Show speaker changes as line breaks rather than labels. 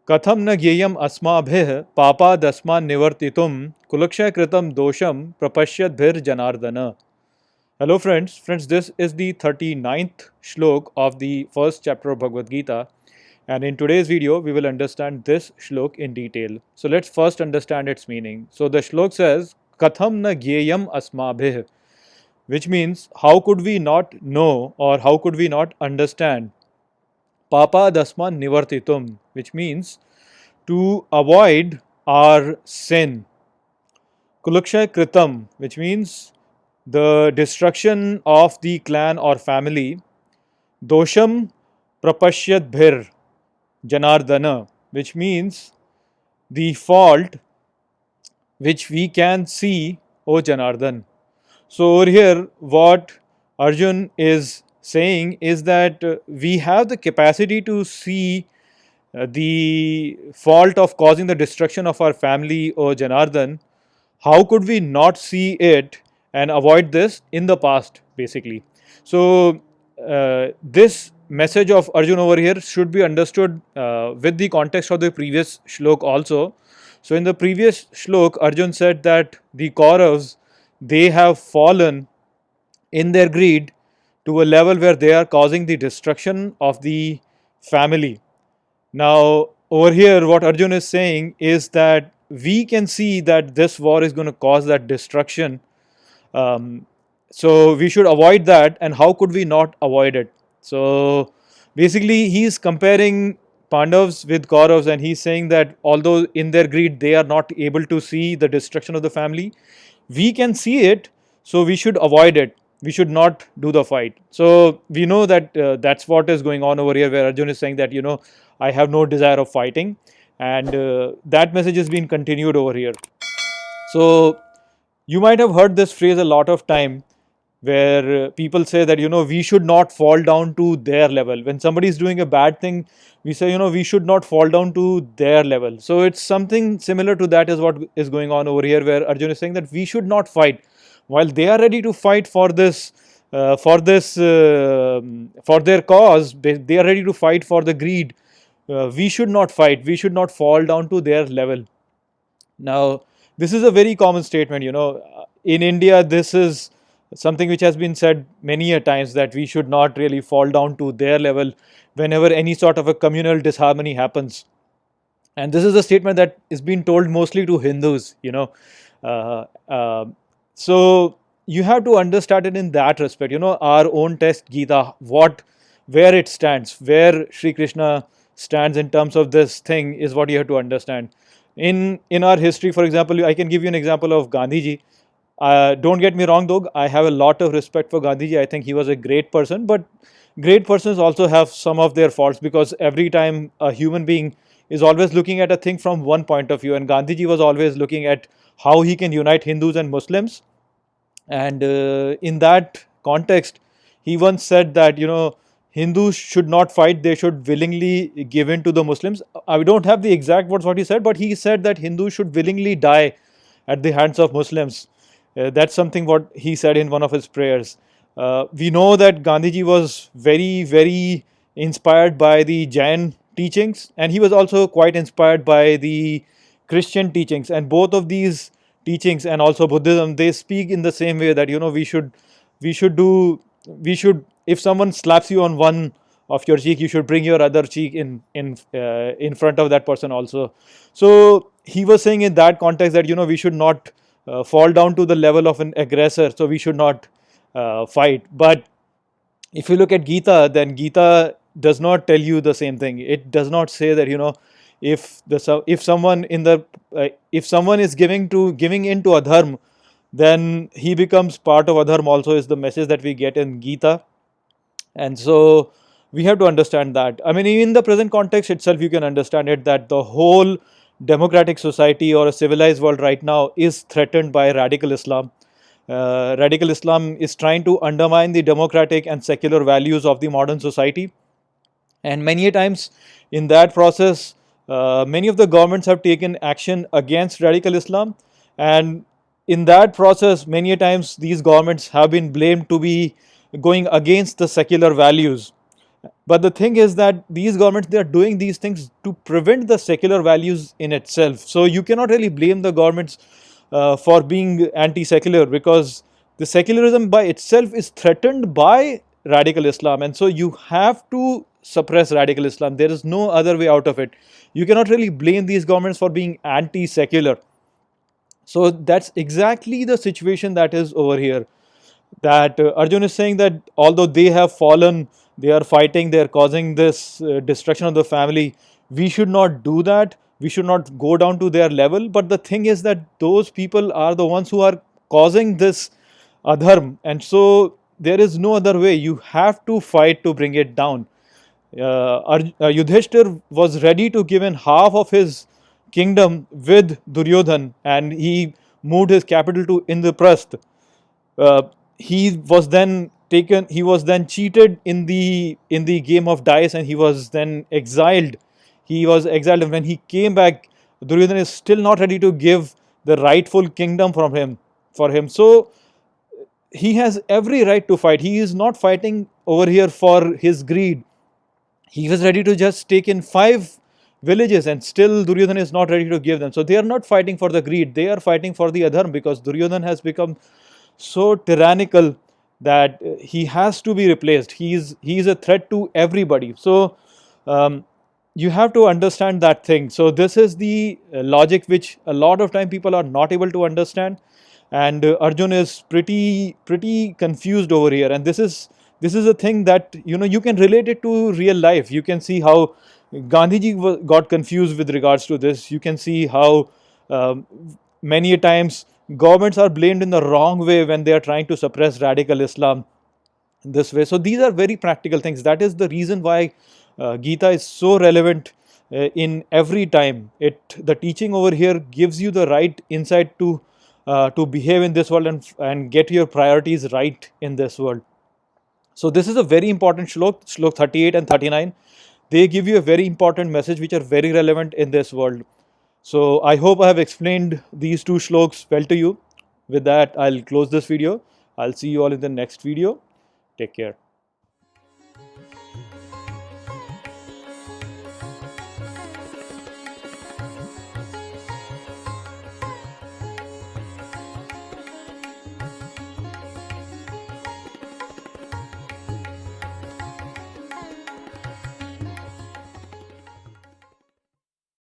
कथम न ज्ञेयम अस्माभिः पापादस्मान् निवर्तितुम कुलक्षय कृतम दोषम प्रपश्यद्भिर Janardan. Hello friends, this is the 39th shlok of the first chapter of Bhagavad Gita, and in today's video we will understand this shlok in detail. So let's first understand its meaning. So the shlok says Katham na gyeyam asmabhih, which means how could we not know or how could we not understand Papa Dasman Nivartitum, which means to avoid our sin. Kulukshay Kritam, which means the destruction of the clan or family. Dosham Prapashyat Bhir Janardana, which means the fault which we can see, O Janardan. So over here, what Arjun is saying is that we have the capacity to see the fault of causing the destruction of our family, O Janardhan. How could we not see it and avoid this in the past, basically? So this message of Arjun over here should be understood with the context of the previous shlok also. So in the previous shlok, Arjun said that the Kauravas, they have fallen in their greed to a level where they are causing the destruction of the family. Now, over here, what Arjun is saying is that we can see that this war is going to cause that destruction. So we should avoid that. And how could we not avoid it? So basically, he's comparing Pandavas with Kauravas, and he's saying that although in their greed they are not able to see the destruction of the family, we can see it, so we should avoid it. We should not do the fight. So we know that that's what is going on over here, where Arjun is saying that I have no desire of fighting, and that message has been continued over here. So you might have heard this phrase a lot of time, where people say that we should not fall down to their level. When somebody is doing a bad thing, we say we should not fall down to their level. So it's something similar to that is what is going on over here, where Arjun is saying that we should not fight while they are ready to fight for this for their cause. They are ready to fight for the greed. We should not fight, we should not fall down to their level. Now, this is a very common statement. In India, this is something which has been said many a times, that we should not really fall down to their level whenever any sort of a communal disharmony happens. And this is a statement that is being told mostly to Hindus. Uh, uh, so you have to understand it in that respect. Our own text Gita, where it stands, where Sri Krishna stands in terms of this thing, is what you have to understand. In our history, for example, I can give you an example of Gandhiji. Don't get me wrong, though, I have a lot of respect for Gandhiji. I think he was a great person, but great persons also have some of their faults, because every time a human being is always looking at a thing from one point of view, and Gandhiji was always looking at how he can unite Hindus and Muslims. And in that context, he once said that Hindus should not fight; they should willingly give in to the Muslims. I don't have the exact words what he said, but he said that Hindus should willingly die at the hands of Muslims. That's something what he said in one of his prayers. We know that Gandhiji was very, very inspired by the Jain teachings, and he was also quite inspired by the Christian teachings. And both of these teachings and also Buddhism, they speak in the same way, that we should, if someone slaps you on one of your cheek, you should bring your other cheek in front of that person also. So he was saying in that context that we should not fall down to the level of an aggressor, so we should not fight. But if you look at Gita, then Gita does not tell you the same thing. It does not say that if someone if someone is giving into adharm, then he becomes part of adharm also, is the message that we get in Gita. And so we have to understand that. I mean, in the present context itself, you can understand it, that the whole democratic society or a civilized world right now is threatened by radical Islam. Radical Islam is trying to undermine the democratic and secular values of the modern society. And many times in that process, many of the governments have taken action against radical Islam. And in that process, many times these governments have been blamed to be going against the secular values. But the thing is that these governments, they are doing these things to prevent the secular values in itself. So you cannot really blame the governments for being anti-secular, because the secularism by itself is threatened by radical Islam, and so you have to suppress radical Islam. There is no other way out of it. You cannot really blame these governments for being anti-secular. So that's exactly the situation that is over here. That Arjun is saying that although they have fallen, they are fighting, they are causing this destruction of the family. We should not do that. We should not go down to their level. But the thing is that those people are the ones who are causing this adharm, and so there is no other way. You have to fight to bring it down. Yudhishthir was ready to give in half of his kingdom with Duryodhan, and he moved his capital to Indraprasth. uh, he was then taken, he was then cheated in the game of dice, and he was then exiled. He was exiled, and when he came back, Duryodhana is still not ready to give the rightful kingdom from him for him. So he has every right to fight. He is not fighting over here for his greed. He was ready to just take in 5 villages, and still Duryodhana is not ready to give them. So they are not fighting for the greed, they are fighting for the adharm, because Duryodhana has become so tyrannical that he has to be replaced. He is a threat to everybody. So um, you have to understand that thing. So this is the logic which a lot of time people are not able to understand, and Arjun is pretty confused over here. And this is a thing that you can relate it to real life. You can see how Gandhiji got confused with regards to this. You can see how um, many a times governments are blamed in the wrong way when they are trying to suppress radical Islam this way. So these are very practical things. That is the reason why Gita is so relevant in every time. The teaching over here gives you the right insight to behave in this world, and get your priorities right in this world. So this is a very important shlok 38 and 39. They give you a very important message which are very relevant in this world. So I hope I have explained these two shloks well to you. With that, I'll close this video. I'll see you all in the next video. Take care.